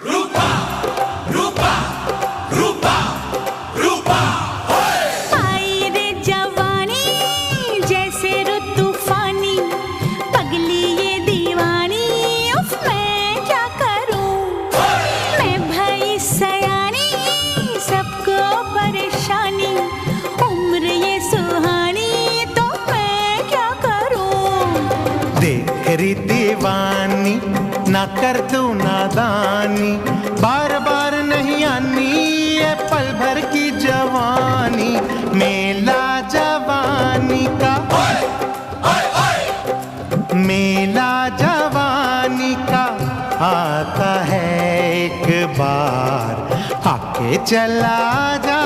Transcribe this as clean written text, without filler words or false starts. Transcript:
रूपा रूपा रूपा रूपा आई रे जवानी जैसे रुत तूफानी, पगली ये दीवानी, उफ मैं क्या करूं। मैं भई सयानी, सबको परेशानी, उम्र ये सुहानी, तो मैं क्या करूं। देख री दीवानी ना कर तू नादानी, बार बार नहीं आनी ये पल भर की जवानी। मेला जवानी का, मेला जवानी का आता है एक बार, आके चला जा।